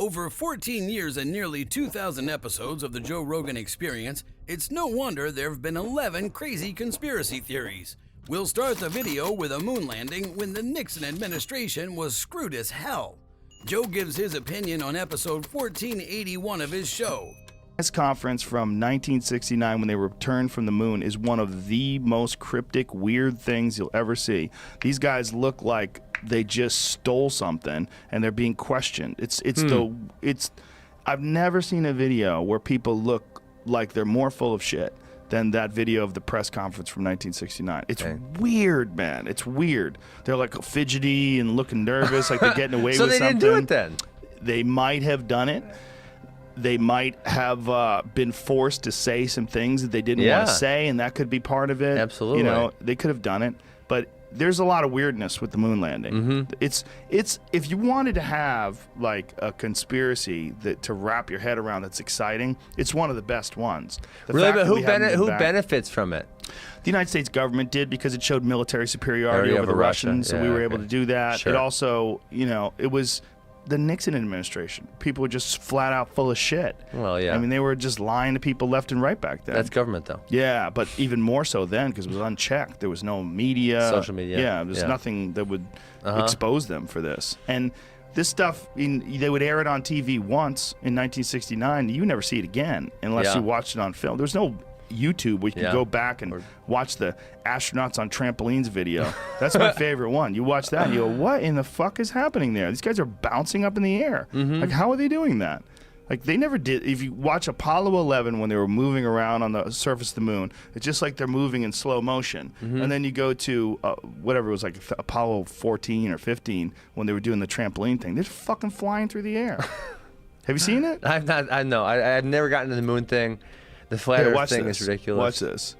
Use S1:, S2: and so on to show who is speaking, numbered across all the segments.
S1: Over 14 years and nearly 2,000 episodes of the Joe Rogan Experience, it's no wonder there have been 11 crazy conspiracy theories. We'll start the video with a moon landing when the Nixon administration was screwed as hell. Joe gives his opinion on episode 1481 of his show.
S2: Press conference from 1969 when they returned from the moon is one of the most cryptic, weird things you'll ever see. These guys look like they just stole something and they're being questioned. I've never seen a video where people look like they're more full of shit than that video of the press conference from 1969. It's weird, man. It's weird. They're like fidgety and looking nervous, like they're getting away with something.
S3: So they didn't do it then?
S2: They might have done it. They might have been forced to say some things that they didn't want to say, and that could be part of it.
S3: Absolutely.
S2: You know, they could have done it, but there's a lot of weirdness with the moon landing. It's if you wanted to have like a conspiracy to wrap your head around that's exciting, it's one of the best ones.
S3: Really, but who benefits from it?
S2: The United States government did, because it showed military superiority over the Russians, so we were able to do that.
S3: Sure.
S2: It also, you know, it was the Nixon administration. People were just flat out full of shit.
S3: Well, yeah.
S2: I mean, they were just lying to people left and right back then.
S3: That's government, though.
S2: Yeah, but even more so then, because it was unchecked. There was no media.
S3: Social media.
S2: Yeah, there's nothing that would expose them for this. And this stuff, they would air it on TV once in 1969. You never see it again unless you watched it on film. There's no YouTube where you can go back and watch the astronauts on trampolines video. That's my favorite one. You watch that and you go, what in the fuck is happening there? These guys are bouncing up in the air. Like, how are they doing that? Like, they never did. If you watch Apollo 11 when they were moving around on the surface of the moon, it's just like they're moving in slow motion. And then you go to whatever it was, like Apollo 14 or 15 when they were doing the trampoline thing. They're fucking flying through the air. Have you seen it?
S3: I've not. I know. I've never gotten to the moon thing. The flat Earth thing is ridiculous.
S2: Watch this.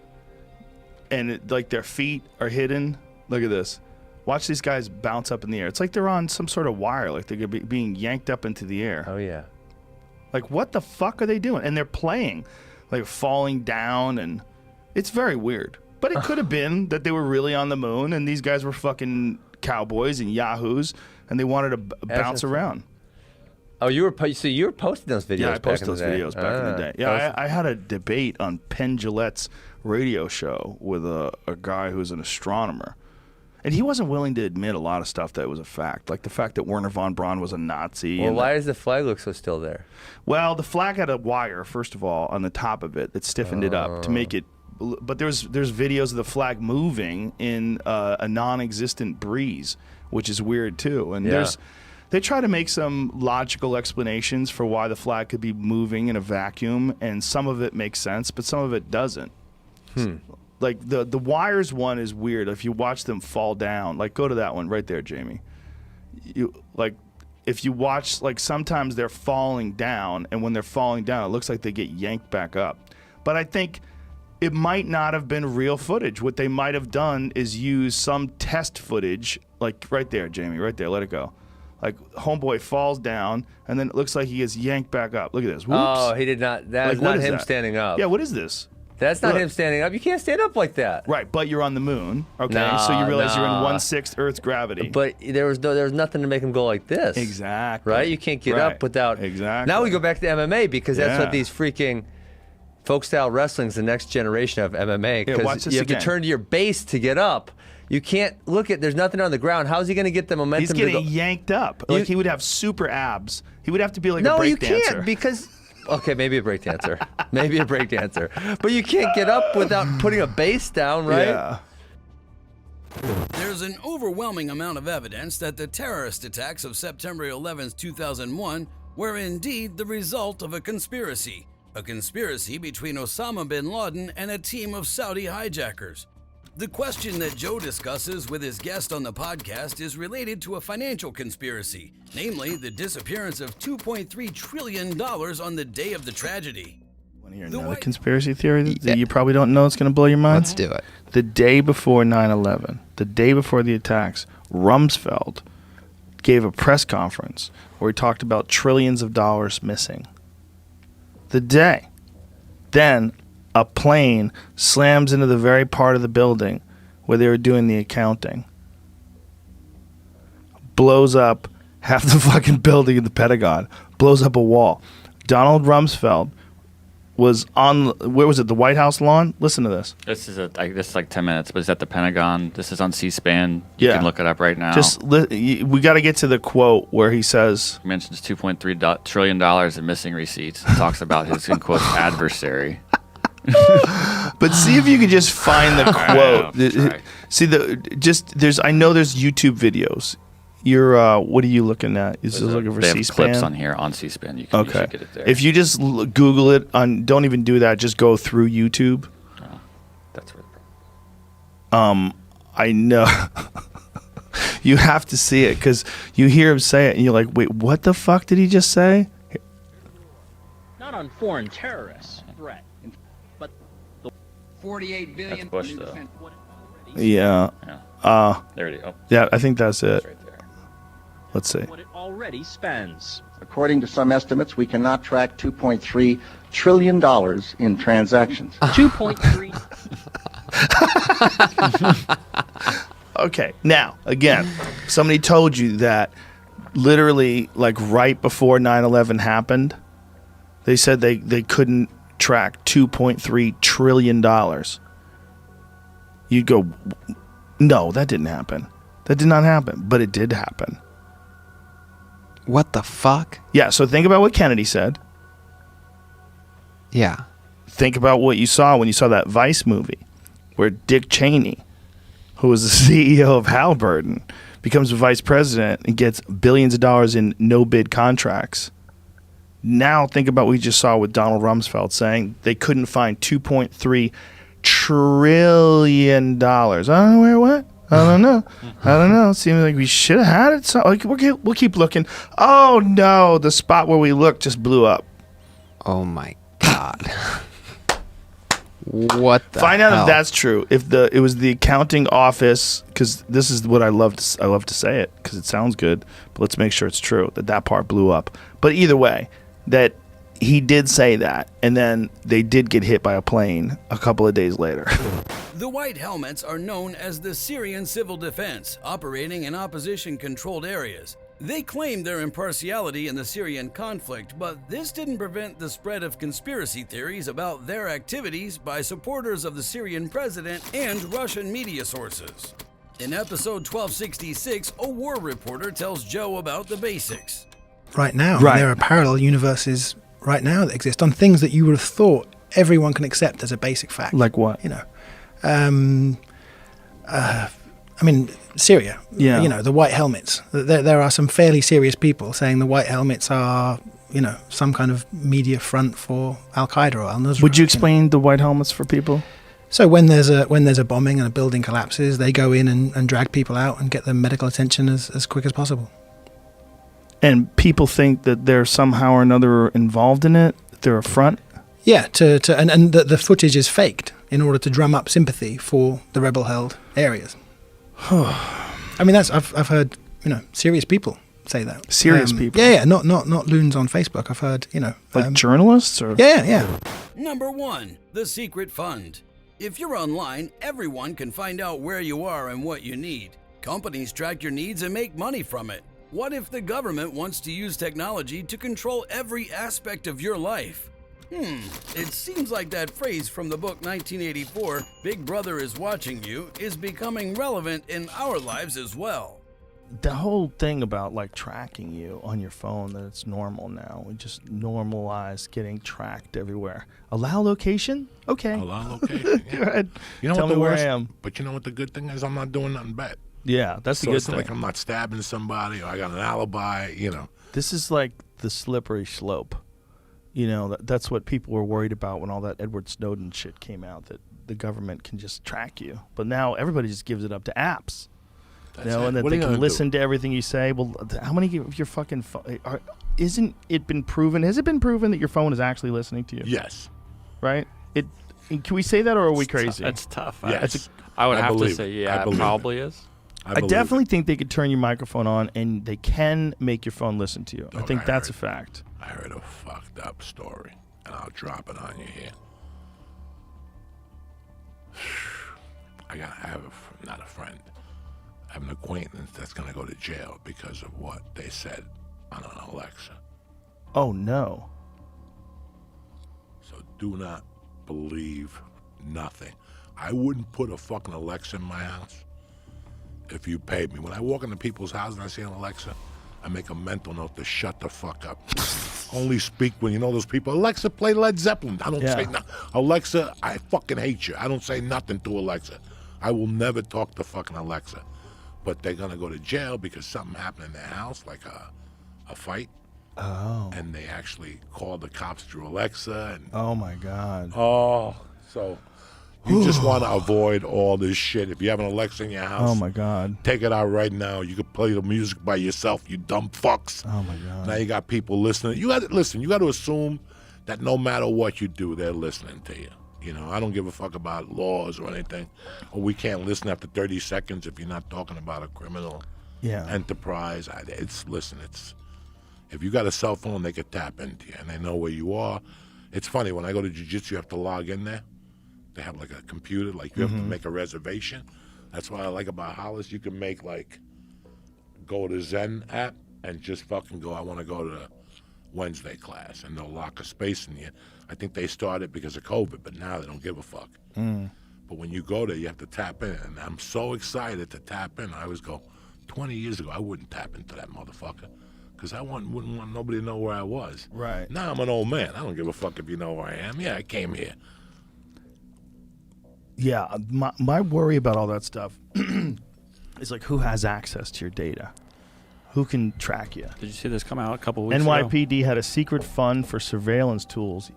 S2: And like their feet are hidden. Look at this. Watch these guys bounce up in the air. It's like they're on some sort of wire, like they're being yanked up into the air.
S3: Oh, yeah.
S2: Like, what the fuck are they doing? And they're playing, like falling down, and it's very weird. But it could have been that they were really on the moon, and these guys were fucking cowboys and yahoos, and they wanted to bounce around.
S3: Oh, you were posting those videos.
S2: Yeah, I posted
S3: those
S2: videos back in the day. Yeah, I had a debate on Penn Jillette's radio show with a guy who's an astronomer. And he wasn't willing to admit a lot of stuff that was a fact, like the fact that Werner von Braun was a Nazi.
S3: Well, why does the flag look so still there?
S2: Well, the flag had a wire, first of all, on the top of it that stiffened it up to make it. But there's videos of the flag moving in a non-existent breeze, which is weird too. And they try to make some logical explanations for why the flag could be moving in a vacuum, and some of it makes sense, but some of it doesn't. Like the wires one is weird. If you watch them fall down, like go to that one right there, Jamie. If you watch, like sometimes they're falling down, and when they're falling down, it looks like they get yanked back up. But I think it might not have been real footage. What they might have done is use some test footage, like right there, Jamie, right there. Let it go. Like, homeboy falls down, and then it looks like he gets yanked back up. Look at this. Whoops.
S3: Oh, he did not. That is not him standing up.
S2: Yeah, what is this?
S3: That's not him standing up. You can't stand up like that.
S2: Right, but you're on the moon, okay? So you realize you're in 1/6 Earth's gravity.
S3: But there was nothing to make him go like this.
S2: Exactly.
S3: Right? You can't get up without...
S2: Exactly.
S3: Now we go back to MMA, because that's what these freaking... Folk-style wrestling's the next generation of MMA, because you have to turn to your base to get up. You can't look at. There's nothing on the ground. How's he going to get the momentum?
S2: He's getting yanked up. Like he would have super abs. He would have to be like a breakdancer.
S3: No, you can't, because. Okay, maybe a breakdancer. Maybe a breakdancer. But you can't get up without putting a base down, right?
S2: Yeah.
S1: There's an overwhelming amount of evidence that the terrorist attacks of September 11th, 2001 were indeed the result of a conspiracy. A conspiracy between Osama bin Laden and a team of Saudi hijackers. The question that Joe discusses with his guest on the podcast is related to a financial conspiracy, namely the disappearance of $2.3 trillion on the day of the tragedy.
S2: Want to hear another conspiracy theory that you probably don't know? It's going to blow your mind?
S4: Let's do it.
S2: The day before 9/11, the day before the attacks, Rumsfeld gave a press conference where he talked about trillions of dollars missing. The day. Then a plane slams into the very part of the building where they were doing the accounting. Blows up, half the fucking building in the Pentagon, blows up a wall. Donald Rumsfeld was on, where was it, the White House lawn? Listen to this.
S4: This is like 10 minutes, but it's at the Pentagon. This is on C-SPAN. You can look it up right now.
S2: We got to get to the quote where he says,
S4: he mentions $2.3 trillion in missing receipts. He talks about his, in quotes, adversary.
S2: But see if you can just find the quote. See I know there's YouTube videos. You're what are you looking at? Is this looking for
S4: they
S2: C-SPAN?
S4: Have clips on here on C-SPAN. You can get it there.
S2: If you just Google it, don't even do that. Just go through YouTube.
S4: Oh, that's right.
S2: I know. You have to see it because you hear him say it and you're like, wait, what the fuck did he just say?
S5: Not on foreign terrorists threat, but the 48 billion.
S4: That's Bush, though.
S2: Yeah.
S4: There it is. Oh.
S2: Yeah, I think that's it.
S4: That's right there.
S2: Let's see.
S5: What it already spends.
S6: According to some estimates, we cannot track $2.3 trillion in transactions.
S5: 2.3.
S2: Okay, now, again, somebody told you that literally, like, right before 9/11 happened, they said they couldn't track $2.3 trillion. You'd go, no, that didn't happen. That did not happen, but it did happen.
S7: What the fuck?
S2: Yeah, so think about what Kennedy said.
S7: Yeah.
S2: Think about what you saw when you saw that Vice movie where Dick Cheney, who was the CEO of Halliburton, becomes a vice president and gets billions of dollars in no-bid contracts. Now think about what we just saw with Donald Rumsfeld saying they couldn't find $2.3 trillion. I don't know where it went. I don't know. It seems like we should have had it. So, like, we'll keep looking. Oh, no. The spot where we looked just blew up.
S7: Oh, my God. What the
S2: Find
S7: hell?
S2: out if that's true. If it was the accounting office, because this is what I love to say it because it sounds good, but let's make sure it's true, that part blew up. But either way, that he did say that, and then they did get hit by a plane a couple of days later.
S1: The White Helmets are known as the Syrian Civil Defense, operating in opposition-controlled areas. They claim their impartiality in the Syrian conflict, but this didn't prevent the spread of conspiracy theories about their activities by supporters of the Syrian president and Russian media sources. In episode 1266, a war reporter tells Joe about the basics.
S8: Right now,
S2: Right.
S8: there are parallel universes right now that exist on things that you would have thought everyone can accept as a basic fact.
S2: Like what?
S8: You know, I mean, Syria.
S2: Yeah.
S8: You know, the White Helmets. There are some fairly serious people saying the White Helmets are, you know, some kind of media front for Al Qaeda or Al Nusra.
S2: Would you explain the White Helmets for people?
S8: So when there's a bombing and a building collapses, they go in and drag people out and get them medical attention as quick as possible.
S2: And people think that they're somehow or another involved in it? They're a front?
S8: Yeah, and the footage is faked in order to drum up sympathy for the rebel-held areas. I mean, I've heard, you know, serious people say that.
S2: Serious people?
S8: Yeah, not loons on Facebook. I've heard, you know,
S2: Like journalists? Or?
S8: Yeah.
S1: Number 1. The Secret Fund. If you're online, everyone can find out where you are and what you need. Companies track your needs and make money from it. What if the government wants to use technology to control every aspect of your life? It seems like that phrase from the book 1984, Big Brother is watching you, is becoming relevant in our lives as well.
S2: The whole thing about like tracking you on your phone, that it's normal now. We just normalize getting tracked everywhere. Allow location? Okay.
S9: Allow location.
S2: Go ahead.
S9: You know
S2: Tell
S9: what the
S2: me where
S9: worst?
S2: I am.
S9: But you know what the good thing is? I'm not doing nothing bad.
S2: Yeah, that's the
S9: So
S2: good
S9: it's not
S2: thing.
S9: like I'm not stabbing somebody or I got an alibi, you know.
S2: This is like the slippery slope. You know, that's what people were worried about when all that Edward Snowden shit came out, that the government can just track you. But now everybody just gives it up to apps.
S9: That's
S2: You know,
S9: it.
S2: and that
S9: What
S2: they
S9: are you
S2: can
S9: gonna
S2: listen
S9: do?
S2: to everything you say. Well, how many of your fucking phone... Isn't it been proven? Has it been proven that your phone is actually listening to you?
S9: Yes.
S2: Right? Can we say that, or are we crazy?
S4: That's tough.
S9: Yes.
S4: I would
S9: I
S4: have to
S9: believe
S4: say,
S9: it.
S4: yeah,
S9: I
S4: it
S9: believe
S4: probably is.
S2: I definitely think they could turn your microphone on, and they can make your phone listen to you. I
S9: Dog,
S2: think
S9: I
S2: that's a
S9: heard-
S2: fact.
S9: I heard a fucked up story, and I'll drop it on you here. I have not a friend. I have an acquaintance that's going to go to jail because of what they said on an Alexa.
S2: Oh, no.
S9: So do not believe nothing. I wouldn't put a fucking Alexa in my house if you paid me. When I walk into people's houses and I see an Alexa, I make a mental note to shut the fuck up. Only speak when you know those people. Alexa, play Led Zeppelin. I don't say nothing. Alexa, I fucking hate you. I don't say nothing to Alexa. I will never talk to fucking Alexa. But they're going to go to jail because something happened in their house, like a fight.
S2: Oh.
S9: And they actually called the cops through Alexa. And,
S2: oh, my God.
S9: Oh, so you just want to avoid all this shit. If you have an Alexa in your house,
S2: oh, my God,
S9: take it out right now. You can play the music by yourself, you dumb fucks.
S2: Oh, my God.
S9: Now you got people listening. You got to listen. You got to assume that no matter what you do, they're listening to you. You know, I don't give a fuck about laws or anything. Or we can't listen after 30 seconds if you're not talking about a criminal enterprise. It's if you got a cell phone, they could tap into you and they know where you are. It's funny, when I go to jiu-jitsu, you have to log in there. They have like a computer, like you have to make a reservation. That's what I like about Hollis. You can make go to Zen app and just fucking go, I want to go to Wednesday class, and they'll lock a space in you. I think they started because of COVID, but now they don't give a fuck. But when you go there, you have to tap in, and I'm so excited to tap in. I always go, 20 years ago, I wouldn't tap into that motherfucker because I wouldn't want nobody to know where I was.
S2: Right.
S9: Now I'm an old man. I don't give a fuck if you know where I am. Yeah, I came here.
S2: Yeah, my worry about all that stuff is like, who has access to your data? Who can track you?
S4: Did you see this come out a couple weeks ago?
S2: NYPD had a secret fund for surveillance tools.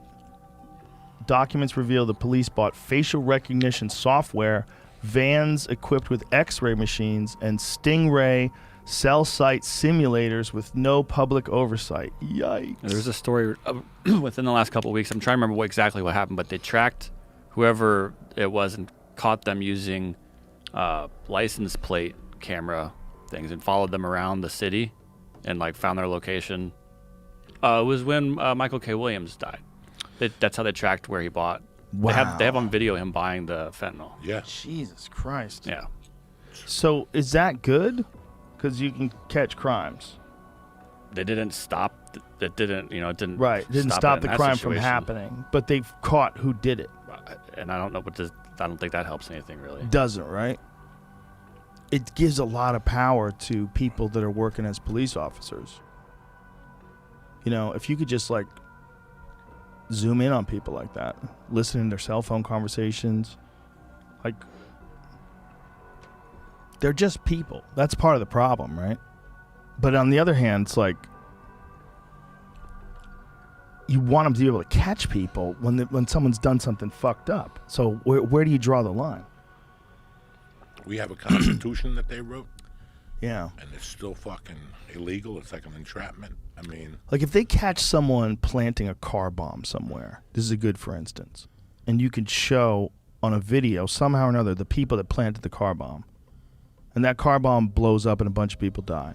S2: Documents reveal the police bought facial recognition software, vans equipped with X-ray machines, and Stingray cell site simulators with no public oversight. Yikes.
S4: There's a story within the last couple of weeks. I'm trying to remember exactly what happened, but they tracked whoever it was and caught them using license plate camera things and followed them around the city and found their location. It was when Michael K. Williams died. That's how they tracked where he bought.
S2: Wow.
S4: They have on video him buying the fentanyl.
S9: Yeah.
S2: Jesus Christ.
S4: Yeah.
S2: So is that good? Because you can catch crimes.
S4: They didn't stop. It didn't. It didn't.
S2: Right. It didn't stop the crime from happening. But they've caught who did it.
S4: And I don't know I don't think that helps anything really.
S2: Doesn't, right? It gives a lot of power to people that are working as police officers. If you could just zoom in on people like that, listen to their cell phone conversations, they're just people. That's part of the problem, right? But on the other hand, it's you want them to be able to catch people when someone's done something fucked up. So where do you draw the line?
S9: We have a constitution that they wrote.
S2: Yeah.
S9: And it's still fucking illegal. It's like an entrapment. I mean,
S2: if they catch someone planting a car bomb somewhere, this is a good for instance, and you can show on a video somehow or another the people that planted the car bomb, and that car bomb blows up and a bunch of people die,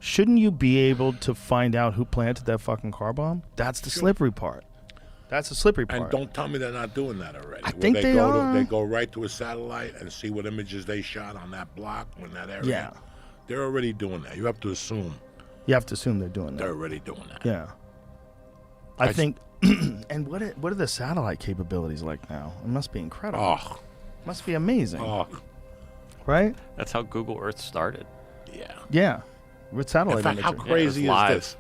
S2: shouldn't you be able to find out who planted that fucking car bomb? That's the slippery part. That's the slippery part.
S9: And don't tell me they're not doing that already.
S2: I think they are.
S9: They go right to a satellite and see what images they shot on that block in that area.
S2: Yeah.
S9: They're already doing that. You have to assume.
S2: You have to assume they're doing that.
S9: They're already doing that.
S2: Yeah. I think. And what are the satellite capabilities like now? It must be incredible.
S9: Oh.
S2: Must be amazing.
S9: Oh.
S2: Right?
S4: That's how Google Earth started.
S9: Yeah.
S2: Yeah. With satellite
S9: In fact,
S2: imagery.
S9: how crazy
S4: is
S9: this?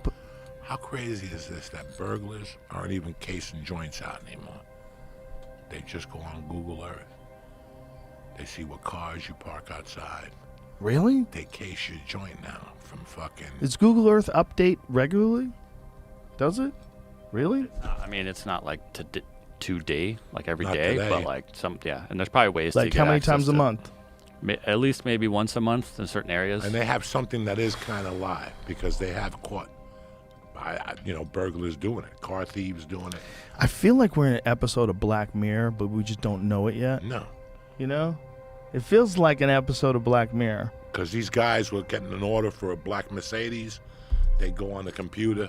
S9: How crazy is this that burglars aren't even casing joints out anymore? They just go on Google Earth. They see what cars you park outside.
S2: Really?
S9: They case your joint now from fucking...
S2: Does Google Earth update regularly? Does it? Really?
S4: It's not today, every
S9: Not
S4: day,
S9: today.
S4: but and there's probably ways to get
S2: how many
S4: access
S2: times a
S4: to-
S2: month?
S4: At least maybe once a month in certain areas.
S9: And they have something that is kind of live because they have caught, burglars doing it, car thieves doing it.
S2: I feel like we're in an episode of Black Mirror, but we just don't know it yet.
S9: No.
S2: It feels like an episode of Black Mirror.
S9: Because these guys were getting an order for a black Mercedes. They go on the computer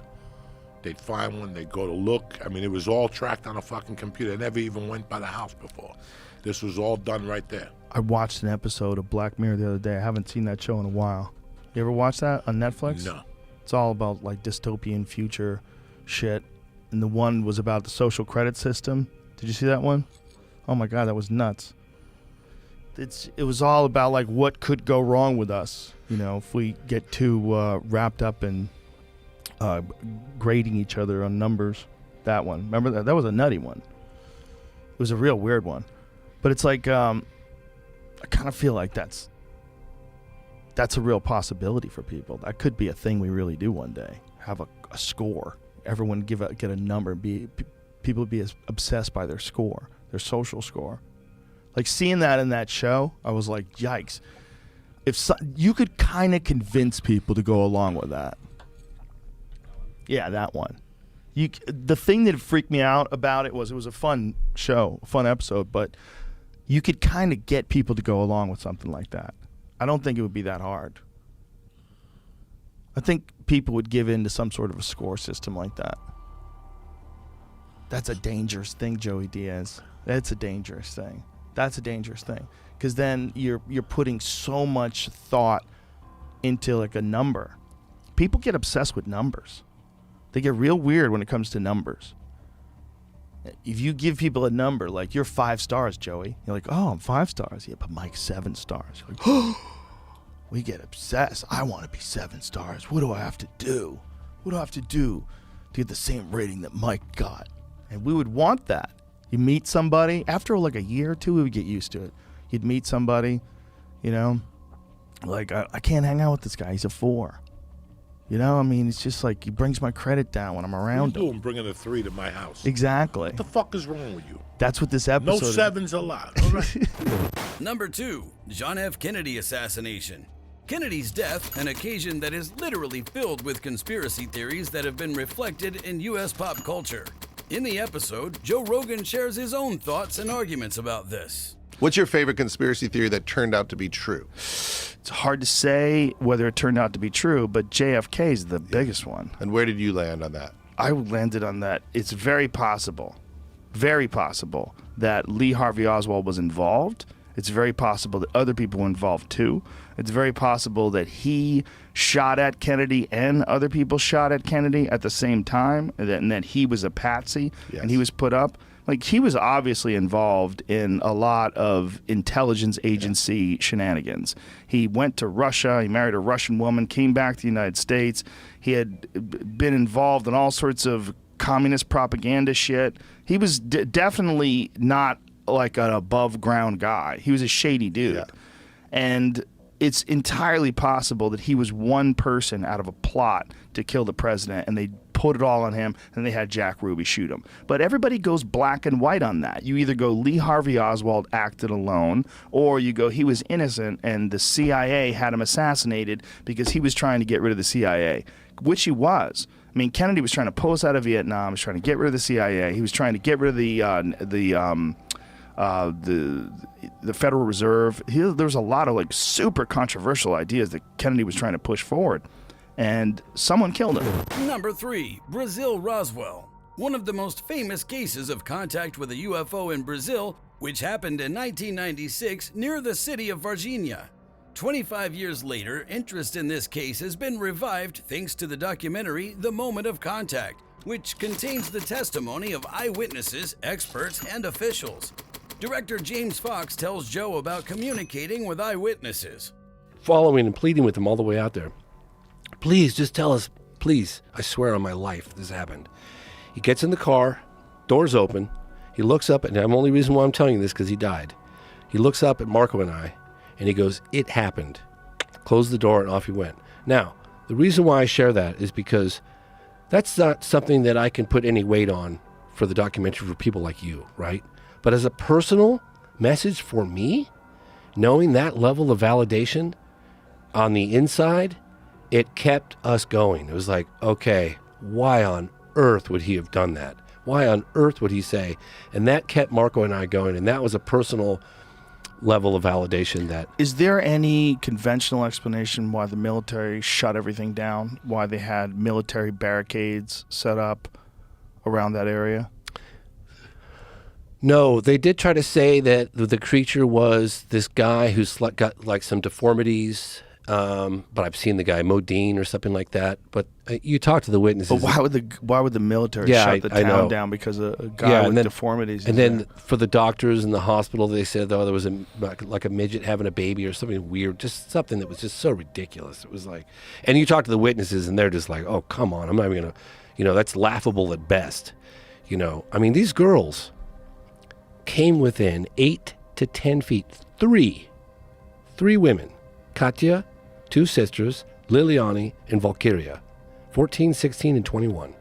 S9: They'd find one, they'd go to look. I mean, it was all tracked on a fucking computer. They never even went by the house before. This was all done right there.
S2: I watched an episode of Black Mirror the other day. I haven't seen that show in a while. You ever watch that on Netflix?
S9: No.
S2: It's all about like dystopian future shit. And the one was about the social credit system. Did you see that one? Oh my God, that was nuts. It was all about like what could go wrong with us, you know, if we get too wrapped up in grading each other on numbers. That one. Remember that? That was a nutty one. It was a real weird one. But it's like, I kind of feel like that's a real possibility for people. That could be a thing we really do one day. Have a score. Everyone get a number. People be as obsessed by their score, their social score. Like seeing that in that show, I was like, yikes. You could kind of convince people to go along with that. Yeah, that one. The thing that freaked me out about it was a fun show, a fun episode, but you could kind of get people to go along with something like that. I don't think it would be that hard. I think people would give in to some sort of a score system like that. That's a dangerous thing, Joey Diaz. That's a dangerous thing. That's a dangerous thing. Because then you're putting so much thought into like a number. People get obsessed with numbers. They get real weird when it comes to numbers. If you give people a number, like you're 5 stars, Joey. You're like, oh, I'm 5 stars. Yeah, but Mike's 7 stars. You're like, oh, we get obsessed. I want to be 7 stars. What do I have to do? What do I have to do to get the same rating that Mike got? And we would want that. You meet somebody, after like a year or two, we would get used to it. You'd meet somebody, you know, like, I can't hang out with this guy. He's a 4. You know, I mean, it's just like he brings my credit down when I'm around him.
S9: What are you doing bringing a 3 to my house?
S2: Exactly.
S9: What the fuck is wrong with you?
S2: That's what this episode
S9: No 7's allowed. All right.
S1: Number 2, John F. Kennedy assassination. Kennedy's death, an occasion that is literally filled with conspiracy theories that have been reflected in U.S. pop culture. In the episode, Joe Rogan shares his own thoughts and arguments about this.
S10: What's your favorite conspiracy theory that turned out to be true?
S2: It's hard to say whether it turned out to be true, but JFK is the biggest one.
S10: And where did you land on that?
S2: I landed on that. It's very possible that Lee Harvey Oswald was involved. It's very possible that other people were involved too. It's very possible that he shot at Kennedy and other people shot at Kennedy at the same time, and that he was a patsy and he was put up. Like, he was obviously involved in a lot of intelligence agency shenanigans. He went to Russia, he married a Russian woman, came back to the United States. He had been involved in all sorts of communist propaganda shit. He was definitely not like an above ground guy. He was a shady dude. Yeah. And it's entirely possible that he was one person out of a plot to kill the president, and they put it all on him, and they had Jack Ruby shoot him. But everybody goes black and white on that. You either go Lee Harvey Oswald acted alone, or you go he was innocent and the CIA had him assassinated because he was trying to get rid of the CIA, which he was. I mean, Kennedy was trying to pull us out of Vietnam, was trying to get rid of the CIA, he was trying to get rid of the Federal Reserve. There was a lot of like super controversial ideas that Kennedy was trying to push forward, and someone killed him.
S1: Number 3, Brazil Roswell. One of the most famous cases of contact with a UFO in Brazil, which happened in 1996 near the city of Varginha. 25 years later, interest in this case has been revived thanks to the documentary The Moment of Contact, which contains the testimony of eyewitnesses, experts, and officials. Director James Fox tells Joe about communicating with eyewitnesses.
S11: Following and pleading with them all the way out there. Please, just tell us, please. I swear on my life this happened. He gets in the car, doors open, he looks up, and the only reason why I'm telling you this because he died. He looks up at Marco and I, and he goes, it happened. Closed the door, and off he went. Now, the reason why I share that is because that's not something that I can put any weight on for the documentary for people like you, right? But as a personal message for me, knowing that level of validation on the inside, it kept us going. It was like, okay, why on earth would he have done that? Why on earth would he say? And that kept Marco and I going, and that was a personal level of validation that.
S2: Is there any conventional explanation why the military shut everything down? Why they had military barricades set up around that area?
S11: No, they did try to say that the creature was this guy who's got like some deformities. But I've seen the guy Modine or something like that. But you talk to the witnesses.
S2: But why would the military shut the town down because a guy with deformities?
S11: And then for the doctors in the hospital, they said there was like a midget having a baby or something weird, just something that was just so ridiculous. It was like, and you talk to the witnesses and they're just like, oh come on, I'm not even gonna, that's laughable at best. I mean these girls came within 8 to 10 feet. Three women, Katya, 2 sisters, Liliani and Valkyria, 14, 16, and 21.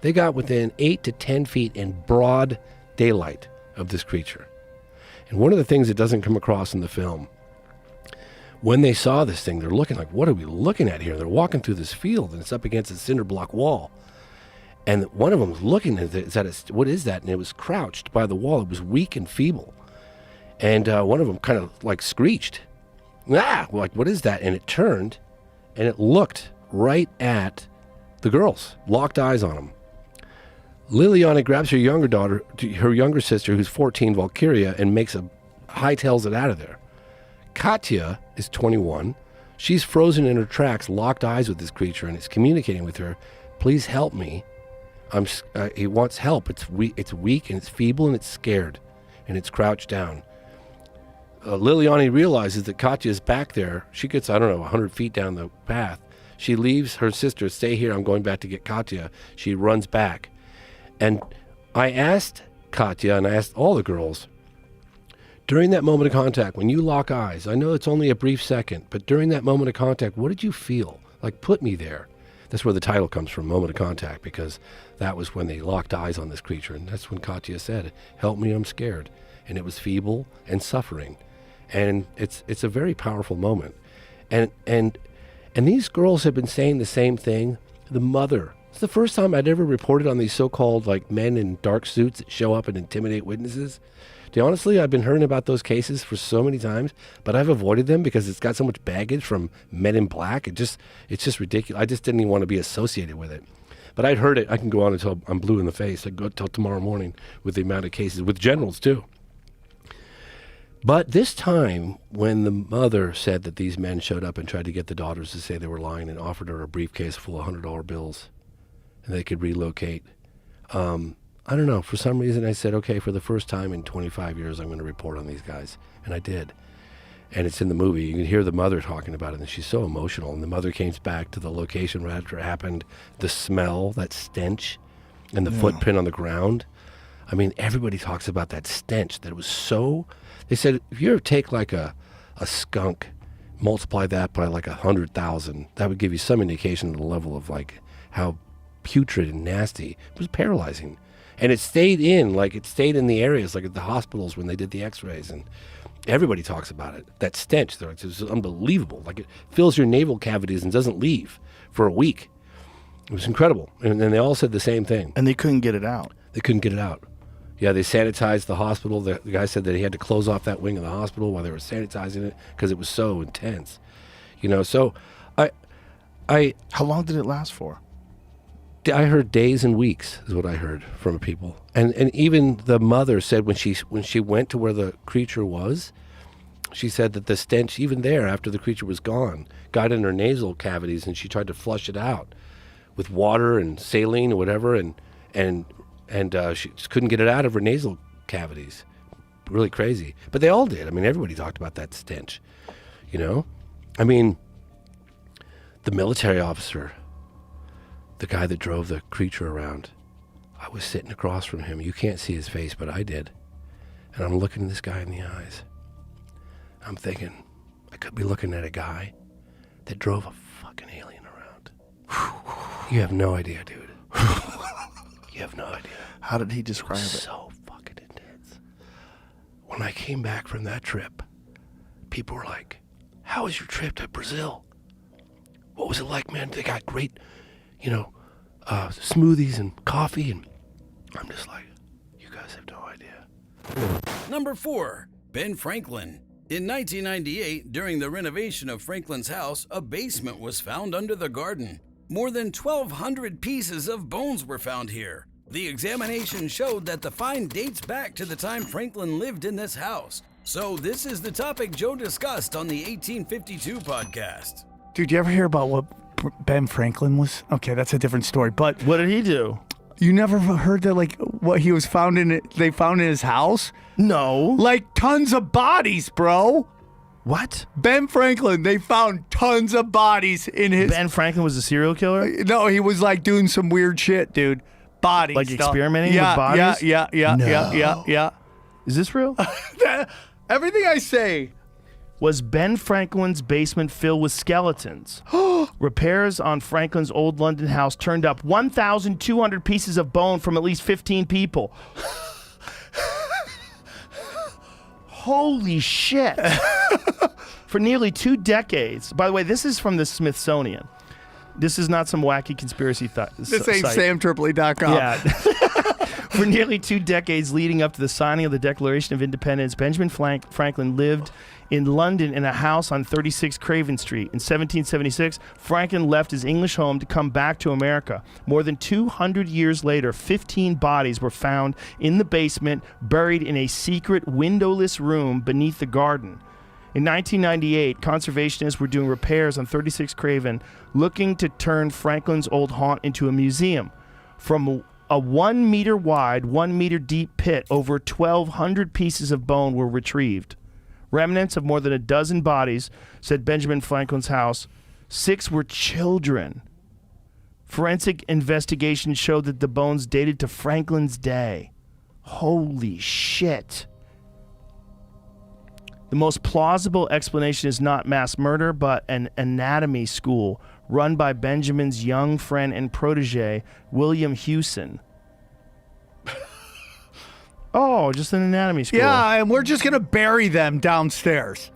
S11: They got within 8 to 10 feet in broad daylight of this creature. And one of the things that doesn't come across in the film, when they saw this thing, they're looking like, what are we looking at here? They're walking through this field and it's up against a cinder block wall. And one of them was looking at it, what is that? And it was crouched by the wall. It was weak and feeble. And one of them kind of like screeched. Like, what is that? And it turned and it looked right at the girls, locked eyes on them. Liliana grabs her younger sister, who's 14, Valkyria, and hightails it out of there. Katya is 21. She's frozen in her tracks, locked eyes with this creature, and it's communicating with her. Please help me. It wants help. It's weak and it's feeble and it's scared, and it's crouched down. Liliani realizes that Katya is back there. She gets, 100 feet down the path. She leaves her sister, stay here, I'm going back to get Katya. She runs back. And I asked Katya, and I asked all the girls, during that moment of contact, when you lock eyes, I know it's only a brief second, but during that moment of contact, what did you feel? Like, put me there. That's where the title comes from, Moment of Contact, because that was when they locked eyes on this creature. And that's when Katya said, help me, I'm scared. And it was feeble and suffering. And it's a very powerful moment. And these girls have been saying the same thing. The mother, it's the first time I'd ever reported on these so-called like men in dark suits that show up and intimidate witnesses. Honestly, I've been hearing about those cases for so many times, but I've avoided them because it's got so much baggage from men in black. It's just ridiculous. I just didn't even want to be associated with it. But I'd heard it. I can go on until I'm blue in the face. I go until tomorrow morning with the amount of cases, with generals too. But this time, when the mother said that these men showed up and tried to get the daughters to say they were lying and offered her a briefcase full of $100 bills and they could relocate, I don't know. For some reason, I said, okay, for the first time in 25 years, I'm going to report on these guys. And I did. And it's in the movie. You can hear the mother talking about it, and she's so emotional. And the mother came back to the location right after it happened. The smell, that stench, and the footprint on the ground. I mean, everybody talks about that stench, that it was so... They said, if you ever take like a skunk, multiply that by like 100,000, that would give you some indication of the level of like how putrid and nasty. It was paralyzing. And it stayed in the areas, like at the hospitals when they did the x-rays. And everybody talks about it. That stench, it was unbelievable. Like it fills your navel cavities and doesn't leave for a week. It was incredible. And they all said the same thing.
S2: And they couldn't get it out.
S11: They couldn't get it out. Yeah, they sanitized the hospital. The guy said that he had to close off that wing of the hospital while they were sanitizing it because it was so intense. So
S2: How long did it last for?
S11: I heard days and weeks is what I heard from people. And even the mother said when she went to where the creature was, she said that the stench, even there after the creature was gone, got in her nasal cavities and she tried to flush it out with water and saline or whatever, and she just couldn't get it out of her nasal cavities. Really crazy. But they all did. I mean, everybody talked about that stench, I mean, the military officer, the guy that drove the creature around, I was sitting across from him. You can't see his face, but I did. And I'm looking this guy in the eyes. I'm thinking, I could be looking at a guy that drove a fucking alien around. You have no idea, dude. You have no idea.
S2: How did he describe it?
S11: So fucking intense. When I came back from that trip, people were like, how was your trip to Brazil? What was it like, man? They got great, smoothies and coffee. And I'm just like, you guys have no idea.
S1: Number 4, Ben Franklin. In 1998, during the renovation of Franklin's house, a basement was found under the garden. More than 1,200 pieces of bones were found here. The examination showed that the find dates back to the time Franklin lived in this house. So this is the topic Joe discussed on the 1852 podcast.
S12: Dude, you ever hear about what Ben Franklin was? Okay, that's a different story. But
S2: what did he do?
S12: You never heard that, like, what he was found in? They found in his house?
S2: No.
S12: Like tons of bodies, bro.
S2: What?
S12: Ben Franklin, they found tons of bodies in his...
S2: Ben Franklin was a serial killer?
S12: No, he was like doing some weird shit, dude. Bodies.
S2: Like experimenting with bodies?
S12: Yeah.
S2: Is this real?
S12: Everything I say.
S2: Was Ben Franklin's basement filled with skeletons? Repairs on Franklin's old London house turned up 1,200 pieces of bone from at least 15 people. Holy shit. For nearly 2 decades. By the way, this is from the Smithsonian. This is not some wacky conspiracy
S12: This ain't samtripoli.com.
S2: Yeah. For nearly 2 decades leading up to the signing of the Declaration of Independence, Benjamin Franklin lived in London in a house on 36 Craven Street. In 1776, Franklin left his English home to come back to America. More than 200 years later, 15 bodies were found in the basement, buried in a secret windowless room beneath the garden. In 1998, conservationists were doing repairs on 36 Craven, looking to turn Franklin's old haunt into a museum. From a 1 meter wide, 1 meter deep pit, over 1,200 pieces of bone were retrieved. Remnants of more than a dozen bodies, said Benjamin Franklin's house. 6 were children. Forensic investigation showed that the bones dated to Franklin's day. Holy shit. The most plausible explanation is not mass murder, but an anatomy school run by Benjamin's young friend and protege, William Hewson. Oh, just an anatomy school.
S12: Yeah, and we're just going to bury them downstairs.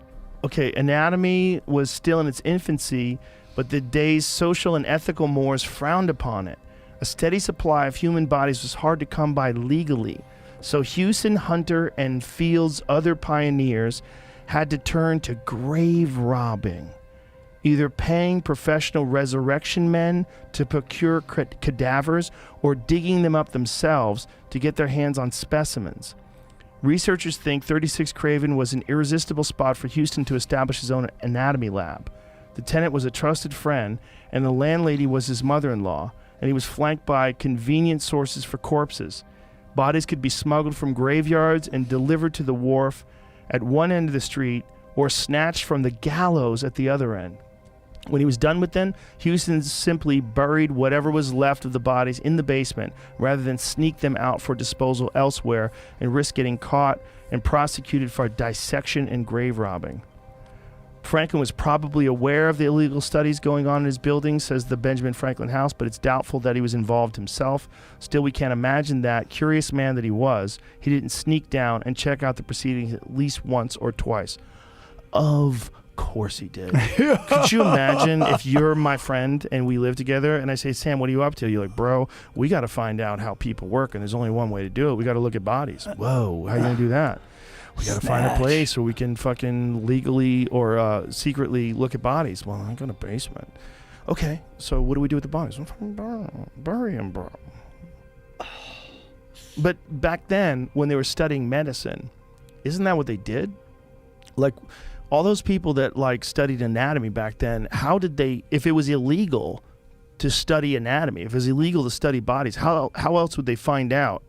S2: Okay, anatomy was still in its infancy, but the day's social and ethical mores frowned upon it. A steady supply of human bodies was hard to come by legally. So Hewson, Hunter, and Field's other pioneers had to turn to grave robbing, either paying professional resurrection men to procure cadavers or digging them up themselves to get their hands on specimens. Researchers think 36 Craven was an irresistible spot for Houston to establish his own anatomy lab. The tenant was a trusted friend, and the landlady was his mother-in-law, and he was flanked by convenient sources for corpses. Bodies could be smuggled from graveyards and delivered to the wharf at one end of the street or snatched from the gallows at the other end. When he was done with them, Houston simply buried whatever was left of the bodies in the basement rather than sneak them out for disposal elsewhere and risk getting caught and prosecuted for dissection and grave robbing. Franklin was probably aware of the illegal studies going on in his building, says the Benjamin Franklin House, but it's doubtful that he was involved himself. Still, we can't imagine that, curious man that he was, he didn't sneak down and check out the proceedings at least once or twice. Of course he did. Could you imagine if you're my friend and we live together and I say, Sam, what are you up to? You're like, bro, we got to find out how people work, and there's only one way to do it. We got to look at bodies. Whoa, how are you going to do that? We got to find a place where we can fucking legally or secretly look at bodies. Well, I got a basement. Okay, so what do we do with the bodies? Bury them, bro. But back then, when they were studying medicine, isn't that what they did? Like, all those people that like studied anatomy back then, how did they, if it was illegal to study anatomy, if it was illegal to study bodies, how else would they find out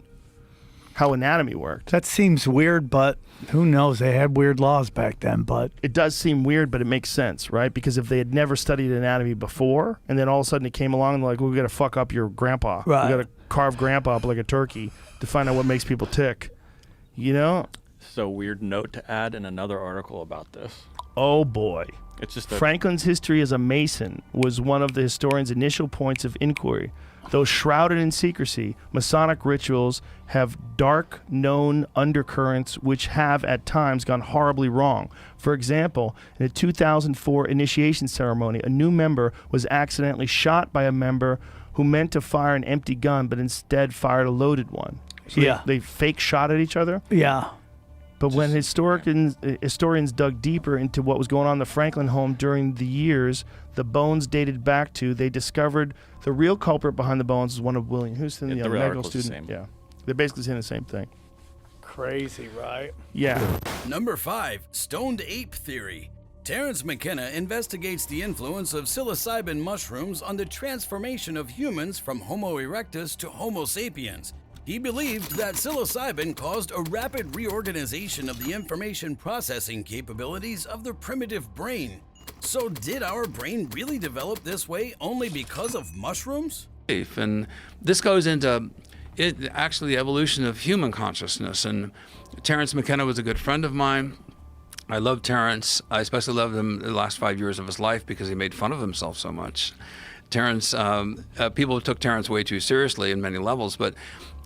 S2: how anatomy worked?
S12: That seems weird, but who knows? They had weird laws back then, but...
S2: It does seem weird, but it makes sense, right? Because if they had never studied anatomy before, and then all of a sudden it came along and like, well, we got to fuck up your grandpa.
S12: Right.
S2: We got to carve grandpa up like a turkey to find out what makes people tick. You know?
S4: So weird note to add in another article about this.
S2: Oh boy.
S4: It's just
S2: Franklin's history as a Mason was one of the historian's initial points of inquiry. Though shrouded in secrecy, Masonic rituals have dark known undercurrents which have at times gone horribly wrong. For example, in a 2004 initiation ceremony, a new member was accidentally shot by a member who meant to fire an empty gun but instead fired a loaded one. So
S12: yeah.
S2: they fake shot at each other?
S12: Yeah.
S2: But when historians dug deeper into what was going on in the Franklin home during the years the bones dated back to, they discovered the real culprit behind the bones was one of William Houston, the medical student. Yeah, they're basically saying the same thing.
S12: Crazy, right?
S2: Yeah.
S1: Number 5, stoned ape theory. Terence McKenna investigates the influence of psilocybin mushrooms on the transformation of humans from Homo erectus to Homo sapiens. He believed that psilocybin caused a rapid reorganization of the information processing capabilities of the primitive brain. So did our brain really develop this way only because of mushrooms?
S13: And this goes into actually the evolution of human consciousness. And Terence McKenna was a good friend of mine. I love Terence. I especially loved him the last 5 years of his life because he made fun of himself so much. Terence, people took Terence way too seriously in many levels, but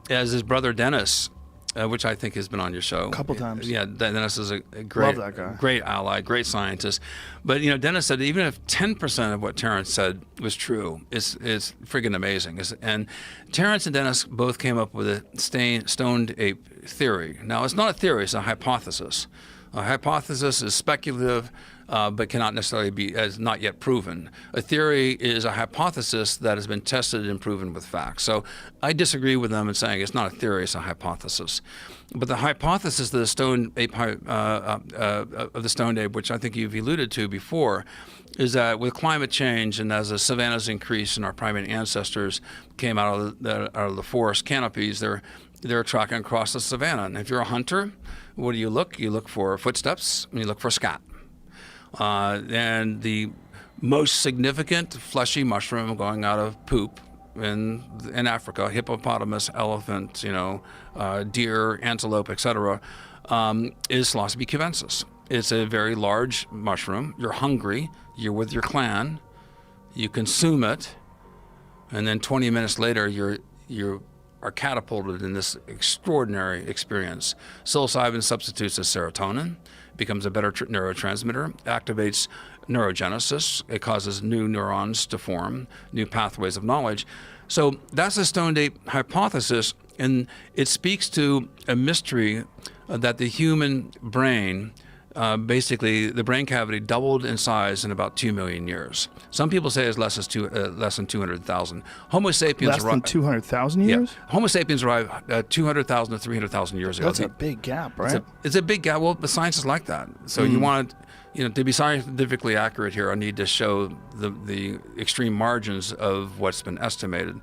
S13: as his brother Dennis, which I think has been on your show
S2: a couple times.
S13: Yeah, Dennis is a great,
S2: love that guy.
S13: Great ally, great scientist. But Dennis said even if 10% of what Terence said was true, it's friggin' amazing. And Terence and Dennis both came up with a stoned ape theory. Now it's not a theory; it's a hypothesis. A hypothesis is speculative, but cannot necessarily be as not yet proven. A theory is a hypothesis that has been tested and proven with facts. So I disagree with them in saying it's not a theory; it's a hypothesis. But the hypothesis of the stoned ape, which I think you've alluded to before, is that with climate change and as the savannas increase and our primate ancestors came out of the forest canopies, they're tracking across the savanna. And if you're a hunter, what do you look? You look for footsteps and you look for scat. And the most significant fleshy mushroom going out of poop in Africa, hippopotamus, elephant, deer, antelope, etc., is Psilocybe cubensis. It's a very large mushroom. You're hungry. You're with your clan. You consume it, and then 20 minutes later, you are catapulted in this extraordinary experience. Psilocybin substitutes as serotonin, becomes a better neurotransmitter, activates neurogenesis. It causes new neurons to form, new pathways of knowledge. So that's the stoned ape hypothesis, and it speaks to a mystery that the human brain, basically the brain cavity doubled in size in about 2 million years. Some people say it's less than 200,000. Homo sapiens
S2: less than 200,000 years?
S13: Yeah. Homo sapiens arrived 200,000 to 300,000 years ago.
S2: That's a big gap, right?
S13: It's a big gap. Well, the science is like that. So you want to be scientifically accurate here, I need to show the extreme margins of what's been estimated.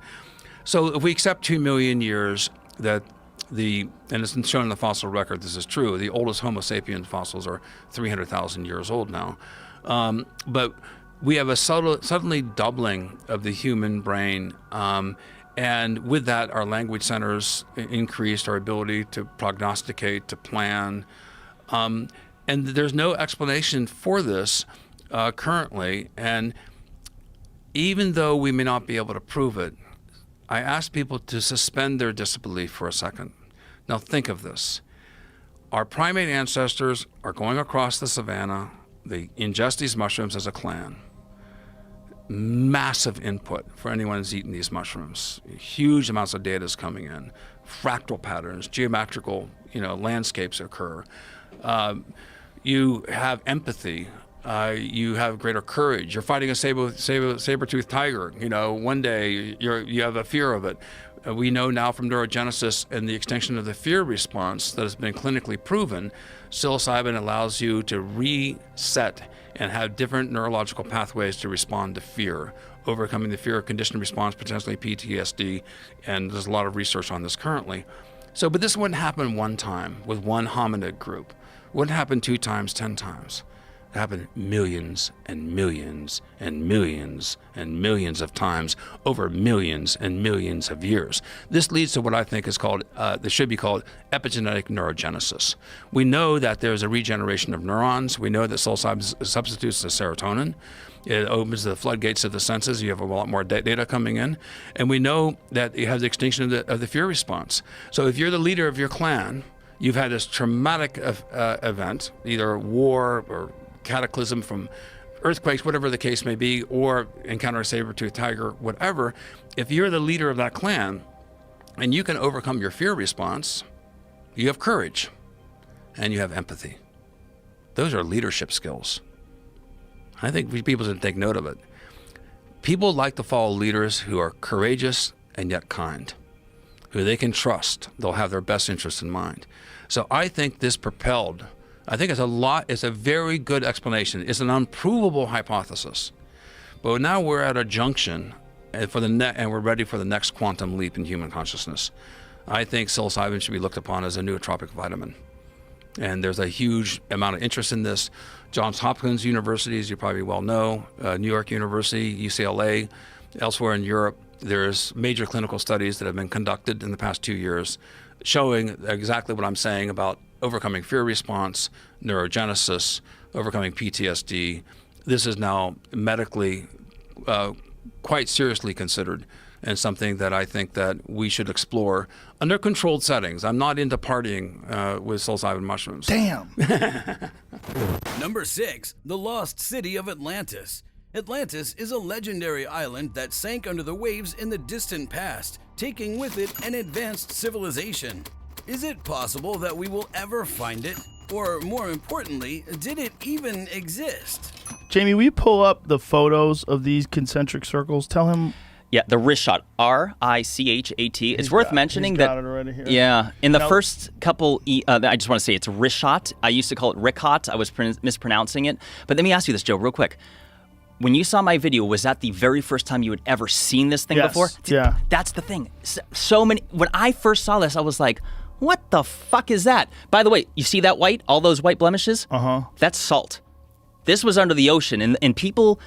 S13: So if we accept 2 million years that and it's shown in the fossil record, this is true, the oldest Homo sapien fossils are 300,000 years old now. But we have a suddenly doubling of the human brain, and with that, our language centers increased, our ability to prognosticate, to plan. And there's no explanation for this currently. And even though we may not be able to prove it, I ask people to suspend their disbelief for a second. Now think of this. Our primate ancestors are going across the savanna. They ingest these mushrooms as a clan. Massive input for anyone who's eaten these mushrooms. Huge amounts of data is coming in. Fractal patterns, geometrical, landscapes occur. You have empathy. You have greater courage. You're fighting a saber-toothed tiger. One day you have a fear of it. We know now from neurogenesis and the extinction of the fear response that has been clinically proven, psilocybin allows you to reset and have different neurological pathways to respond to fear, overcoming the fear conditioned response, potentially PTSD, and there's a lot of research on this currently. But this wouldn't happen one time with one hominid group. It wouldn't happen 2 times, 10 times. It happened millions and millions and millions and millions of times over millions and millions of years. This leads to what I think is called, this should be called epigenetic neurogenesis. We know that there's a regeneration of neurons. We know that psilocybin substitutes to serotonin. It opens the floodgates of the senses. You have a lot more data coming in. And we know that you have the extinction of the fear response. So if you're the leader of your clan, you've had this traumatic event, either war or cataclysm from earthquakes, whatever the case may be, or encounter a saber-toothed tiger, whatever. If you're the leader of that clan and you can overcome your fear response, you have courage. and you have empathy. Those are leadership skills. I think people should take note of it. People like to follow leaders who are courageous and yet kind, who they can trust. They'll have their best interests in mind. So I think this propelled, I think it's a very good explanation. It's an unprovable hypothesis. But now we're at a junction and we're ready for the next quantum leap in human consciousness. I think psilocybin should be looked upon as a nootropic vitamin. And there's a huge amount of interest in this. Johns Hopkins University, as you probably well know, New York University, UCLA, elsewhere in Europe, there's major clinical studies that have been conducted in the past 2 years showing exactly what I'm saying about overcoming fear response, neurogenesis, overcoming PTSD. This is now medically quite seriously considered, and something that I think that we should explore under controlled settings. I'm not into partying with psilocybin mushrooms.
S2: Damn.
S1: Number 6, the lost city of Atlantis. Atlantis is a legendary island that sank under the waves in the distant past, taking with it an advanced civilization. Is it possible that we will ever find it? Or more importantly, did it even exist?
S2: Jamie, will you pull up the photos of these concentric circles? Tell him.
S14: Yeah, the Richat, R-I-C-H-A-T. It's worth mentioning
S2: got it already here.
S14: Yeah, in the first couple, I just want to say it's Richat. I used to call it Ricot. I was mispronouncing it. But let me ask you this, Joe, real quick. When you saw my video, was that the very first time you had ever seen this thing before?
S2: Yeah.
S14: That's the thing. So many. When I first saw this, I was like, what the fuck is that? By the way, you see that white, all those white blemishes? That's salt. This was under the ocean, and people.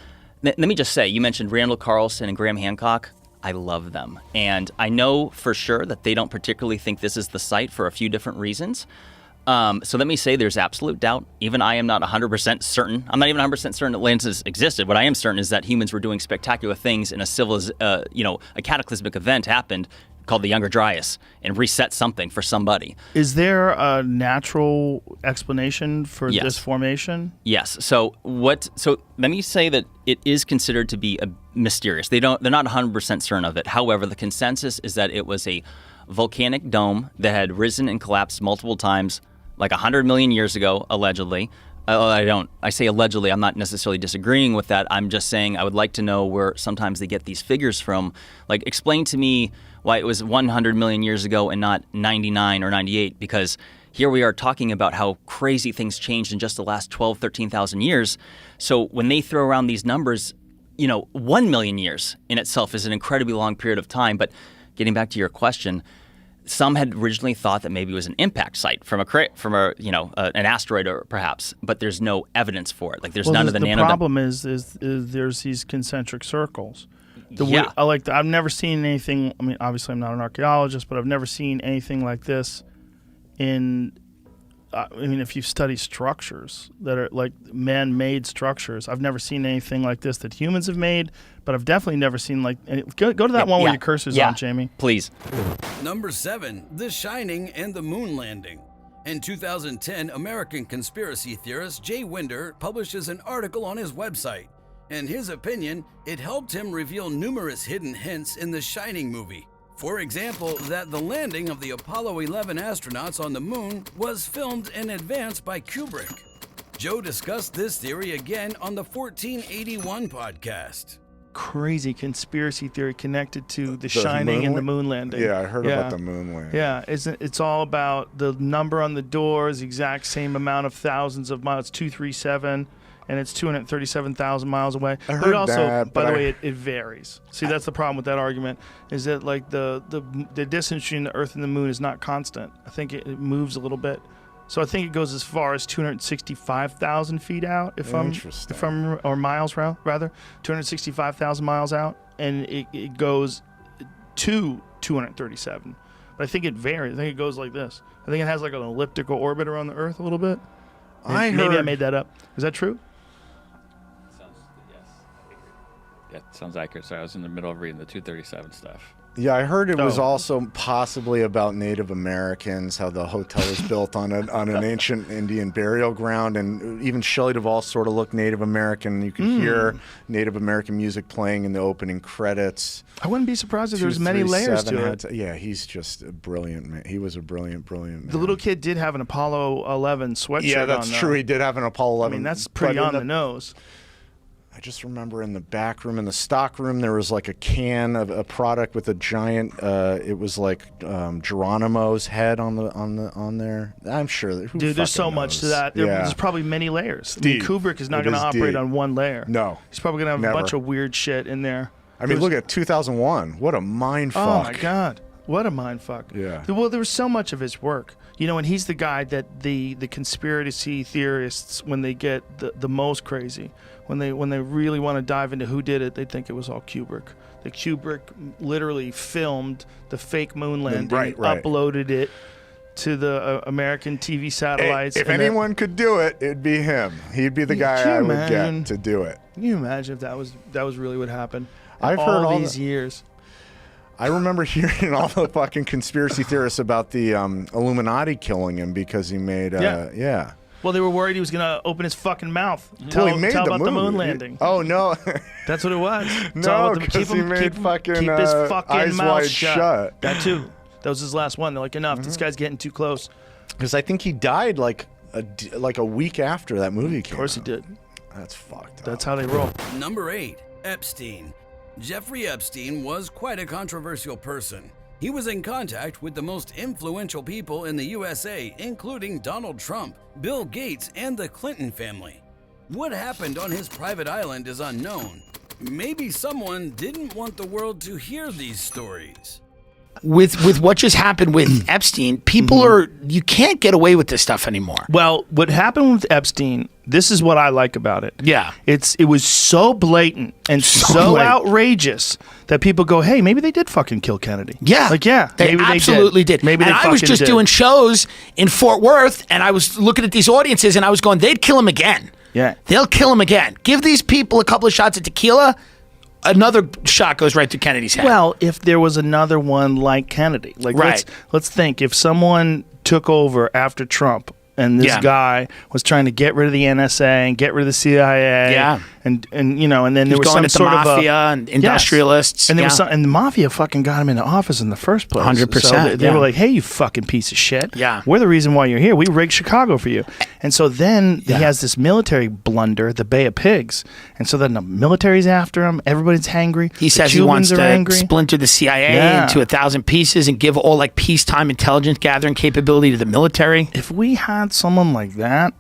S14: Let me just say, you mentioned Randall Carlson and Graham Hancock. I love them. And I know for sure that they don't particularly think this is the site for a few different reasons. So let me say there's absolute doubt. Even I am not 100% certain. I'm not even 100% certain Atlantis existed. What I am certain is that humans were doing spectacular things and a cataclysmic event happened called the Younger Dryas and reset something for somebody.
S2: Is there a natural explanation for this formation?
S14: Yes. So let me say that it is considered to be mysterious. They're not 100% certain of it. However, the consensus is that it was a volcanic dome that had risen and collapsed multiple times, like 100 million years ago, allegedly. I say allegedly, I'm not necessarily disagreeing with that. I'm just saying I would like to know where sometimes they get these figures from. Like, explain to me why it was 100 million years ago and not 99 or 98, because here we are talking about how crazy things changed in just the last 12, 13,000 years. So when they throw around these numbers, 1 million years in itself is an incredibly long period of time. But getting back to your question, some had originally thought that maybe it was an impact site from an asteroid or perhaps, but there's no evidence for it. Like there's none of the nano.
S2: The problem is there's these concentric circles. I've never seen anything. I mean, obviously I'm not an archaeologist, but I've never seen anything like this. If you study structures that are like man-made structures, I've never seen anything like this that humans have made. But I've definitely never seen go to that one where your cursor's on, Jamie.
S14: Please.
S1: Number 7, The Shining and the Moon Landing. In 2010, American conspiracy theorist Jay Winder publishes an article on his website. In his opinion, it helped him reveal numerous hidden hints in the Shining movie. For example, that the landing of the Apollo 11 astronauts on the moon was filmed in advance by Kubrick. Joe discussed this theory again on the 1481 podcast.
S2: Crazy conspiracy theory connected to the Shining and the moon landing.
S15: Yeah, I heard about the moon landing.
S2: Yeah, it's all about the number on the door is the exact same amount of thousands of miles. It's 237, and it's 237,000 miles away.
S15: I heard
S2: but it also,
S15: that,
S2: by the way, it varies. See, that's the problem with that argument, is that like the distance between the Earth and the moon is not constant. I think it moves a little bit. So I think it goes as far as 265,000 feet out, or miles rather, 265,000 miles out, and it goes to 237. But I think it varies. I think it goes like this. I think it has like an elliptical orbit around the Earth a little bit. Maybe I made that up. Is that true?
S4: That sounds accurate. Sorry, I was in the middle of reading the 237 stuff.
S15: Yeah, I heard it was also possibly about Native Americans, how the hotel was built on an ancient Indian burial ground, and even Shelley Duvall sort of looked Native American. You could hear Native American music playing in the opening credits.
S2: I wouldn't be surprised if there was many layers to it.
S15: Yeah, he's just a brilliant man. He was a brilliant man.
S2: The little kid did have an Apollo 11 sweatshirt on.
S15: Yeah, that's true. He did have an Apollo 11.
S2: I mean, that's pretty on the nose.
S15: I just remember in the back room, in the stock room, there was like a can of a product with a giant. It was like Geronimo's head on there. I'm sure.
S2: Dude, there's so much to that. There's probably many layers.
S15: Deep.
S2: Kubrick is not going to operate on one layer.
S15: No,
S2: he's probably going to have a bunch of weird shit in there.
S15: I mean, look at 2001. What a mind fuck.
S2: Oh my god, what a mind fuck.
S15: Yeah.
S2: Well, there was so much of his work. You know, and he's the guy that the conspiracy theorists, when they get the most crazy, when they really want to dive into who did it, they think it was all Kubrick. That Kubrick literally filmed the fake moon landing, uploaded it to the American TV satellites.
S15: If anyone could do it, it'd be him. He'd be the guy I would get to do it.
S2: Can you imagine if that was really what happened?
S15: I've heard all
S2: these years.
S15: I remember hearing all the fucking conspiracy theorists about the Illuminati killing him because he made yeah.
S2: Well, they were worried he was going to open his fucking mouth.
S15: Tell
S2: about the moon landing.
S15: Oh, no.
S2: That's what it was.
S15: No, because he made
S2: keep his fucking mouth shut. That too. That was his last one. They're like, enough. This guy's getting too close.
S15: Because I think he died like a week after that movie came out.
S2: Of course he did.
S15: That's fucked up.
S2: That's how they roll.
S1: Number 8, Epstein. Jeffrey Epstein was quite a controversial person. He was in contact with the most influential people in the USA, including Donald Trump, Bill Gates, and the Clinton family. What happened on his private island is unknown. Maybe someone didn't want the world to hear these stories.
S16: With what just happened with Epstein, people you can't get away with this stuff anymore.
S2: Well, what happened with Epstein, this is what I like about it.
S16: Yeah.
S2: It was so blatant and so outrageous that people go, hey, maybe they did fucking kill Kennedy.
S16: Yeah.
S2: Like, yeah.
S16: They absolutely did.
S2: Maybe
S16: and
S2: they
S16: I was just doing shows in Fort Worth, and I was looking at these audiences, and I was going, they'd kill him again.
S2: Yeah.
S16: They'll kill him again. Give these people a couple of shots of tequila, another shot goes right through Kennedy's head.
S2: Well, if there was another one like Kennedy, like let's think, if someone took over after Trump and this guy was trying to get rid of the NSA and get rid of the CIA, and you know, and then there was some sort of
S16: mafia and industrialists,
S2: and there was some, and the mafia fucking got him into office in the first place.
S16: 100%.
S2: So they were like, "Hey, you fucking piece of shit!
S16: Yeah,
S2: we're the reason why you're here. We rigged Chicago for you." And so then he has this military blunder, the Bay of Pigs, and so then the military's after him. Everybody's hangry.
S16: He says he wants to splinter the CIA into 1,000 pieces and give all like peacetime intelligence gathering capability to the military.
S2: If we had someone like that,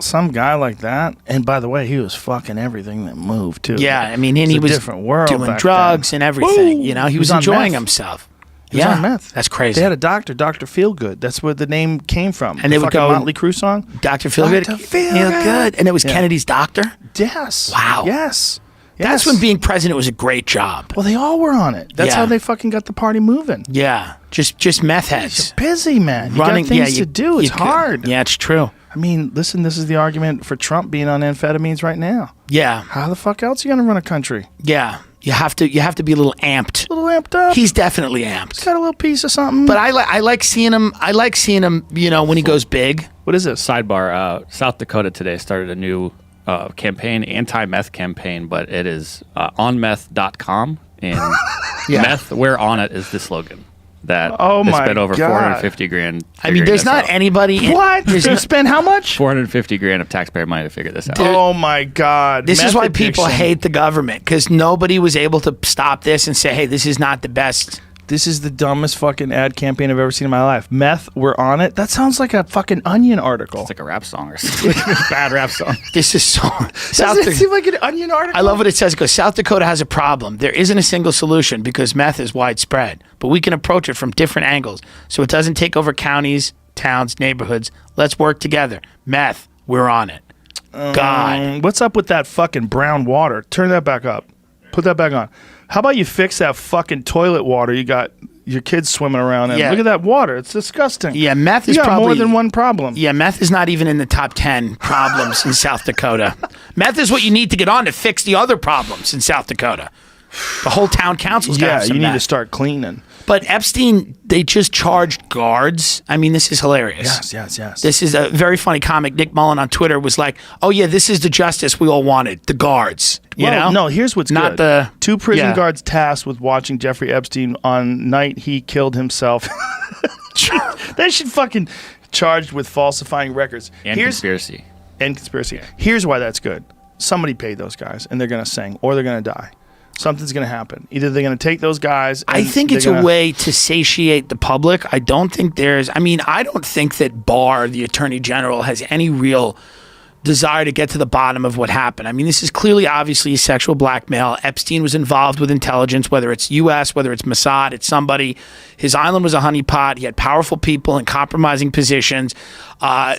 S2: some guy like that, and by the way, he was fucking everything that moved too.
S16: Yeah, I mean, and he was
S2: different world
S16: doing drugs and everything. You know, he was enjoying himself.
S2: He was on meth.
S16: That's crazy.
S2: They had a doctor, Dr. Feelgood. That's where the name came from.
S16: And they would go
S2: Motley Crue song,
S16: Dr. Feelgood.
S2: Dr. Feelgood.
S16: And it was Kennedy's doctor.
S2: Yes.
S16: Wow.
S2: Yes.
S16: That's when being president was a great job.
S2: Well, they all were on it. That's how they fucking got the party moving.
S16: Yeah. Just meth heads.
S2: You're busy, man. You got things to do. It's hard.
S16: Yeah, it's true.
S2: I mean, listen, this is the argument for Trump being on amphetamines right now.
S16: Yeah.
S2: How the fuck else are you going to run a country?
S16: Yeah. You have to be a little amped.
S2: A little amped up.
S16: He's definitely amped.
S2: He's got a little piece of something.
S16: But I like seeing him. I like seeing him. You know, when he goes big.
S2: What is this?
S4: Sidebar. South Dakota today started a new campaign, anti-meth campaign, but it is onmeth.com, and meth, we're on it is the slogan. That they spent over 450 grand.
S16: I mean, there's not anybody.
S2: What? You spend how much?
S4: 450 grand of taxpayer money to figure this out.
S2: Oh my God!
S16: This is why people hate the government, because nobody was able to stop this and say, "Hey, this is not the best."
S2: This is the dumbest fucking ad campaign I've ever seen in my life. Meth, we're on it. That sounds like a fucking Onion article.
S4: It's like a rap song or something. Like a bad rap song.
S16: This is so.
S2: Doesn't it seem like an Onion article?
S16: I love what it says. It goes, South Dakota has a problem. There isn't a single solution because meth is widespread, but we can approach it from different angles so it doesn't take over counties, towns, neighborhoods. Let's work together. Meth, we're on it. God.
S2: What's up with that fucking brown water? Turn that back up. Put that back on. How about you fix that fucking toilet water you got your kids swimming around in? Look at that water. It's disgusting.
S16: Yeah, meth is
S2: you got
S16: probably
S2: more than one problem.
S16: Yeah, meth is not even in the top 10 problems in South Dakota. Meth is what you need to get on to fix the other problems in South Dakota. The whole town council's got to have some
S2: you need
S16: of that.
S2: to start cleaning.
S16: But Epstein, they just charged guards. I mean, this is hilarious.
S2: Yes.
S16: This is a very funny comic. Nick Mullen on Twitter was like, "Oh yeah, this is the justice we all wanted. The guards." You know?
S2: No, here's what's
S16: not
S2: good.
S16: the
S2: 2 prison guards tasked with watching Jeffrey Epstein on night he killed himself. They should fucking charged with falsifying records
S4: And conspiracy.
S2: And conspiracy. Here's why that's good. Somebody paid those guys, and they're gonna sing, or they're gonna die. Something's going to happen. Either they're going to take those guys.
S16: I think it's a way to satiate the public. I don't think I don't think that Barr, the Attorney General, has any real desire to get to the bottom of what happened. I mean, this is clearly, obviously, sexual blackmail. Epstein was involved with intelligence, whether it's U.S., whether it's Mossad, it's somebody. His island was a honeypot. He had powerful people in compromising positions.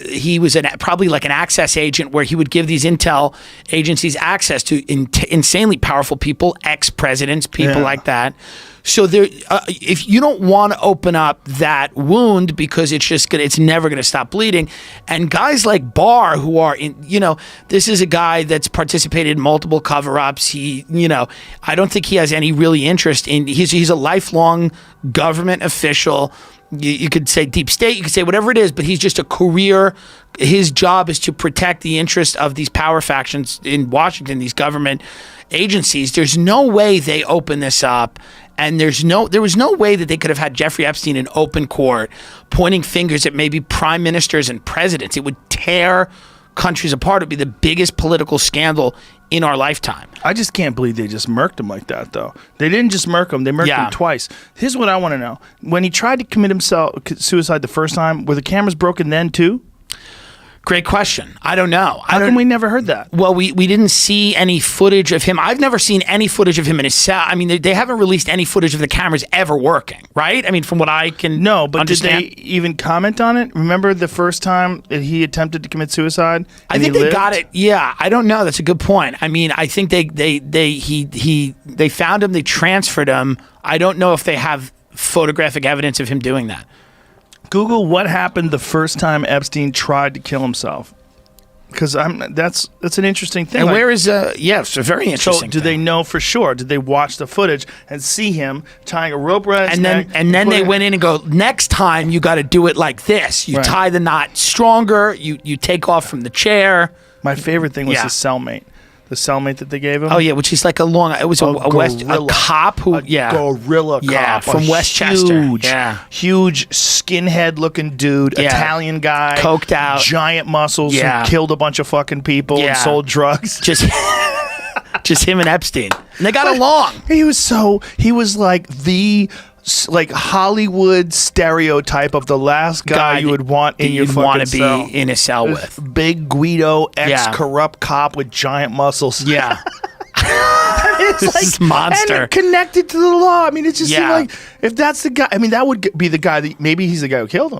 S16: He was probably like an access agent where he would give these intel agencies access to insanely powerful people, ex-presidents, people like that. So there, if you don't want to open up that wound because it's never going to stop bleeding, and guys like Barr who are this is a guy that's participated in multiple cover-ups. I don't think he has any really interest in. He's a lifelong government official. You could say deep state, you could say whatever it is, but he's just a career. His job is to protect the interest of these power factions in Washington, these government agencies. There's no way they open this up. And there was no way that they could have had Jeffrey Epstein in open court pointing fingers at maybe prime ministers and presidents. It would tear countries apart. It would be the biggest political scandal in our lifetime.
S2: I just can't believe they just murked him like that, though. They didn't just murk him. They murked him twice. Here's what I want to know. When he tried to commit suicide the first time, were the cameras broken then, too?
S16: Great question. I don't know.
S2: How come we never heard that?
S16: Well, we didn't see any footage of him. I've never seen any footage of him in his cell. I mean, they haven't released any footage of the cameras ever working, right? I mean, from what I can understand.
S2: Did they even comment on it? Remember the first time that he attempted to commit suicide?
S16: I think they got it. Yeah, I don't know. That's a good point. I mean, I think they found him. They transferred him. I don't know if they have photographic evidence of him doing that.
S2: Google what happened the first time Epstein tried to kill himself. Because that's an interesting thing.
S16: And where is it's a very interesting.
S2: So do they know for sure? Did they watch the footage and see him tying a rope around his neck?
S16: And then they went in and go, next time you got to do it like this. You tie the knot stronger. You take off from the chair.
S2: My favorite thing was his cellmate. The cellmate that they gave him.
S16: Oh yeah, which is like a cop who
S2: gorilla cop
S16: from Westchester.
S2: Huge skinhead looking dude, Italian guy,
S16: coked out,
S2: giant muscles, who killed a bunch of fucking people and sold drugs.
S16: Just him and Epstein, and they got along.
S2: He was like the Hollywood stereotype of the last guy you would want in your fucking cell.
S16: Be in a cell with.
S2: Big Guido, ex-corrupt cop with giant muscles.
S16: Yeah.
S2: It's
S16: this monster.
S2: And connected to the law. I mean, it's just like, if that's the guy, I mean, that would be the guy that maybe he's the guy who killed him.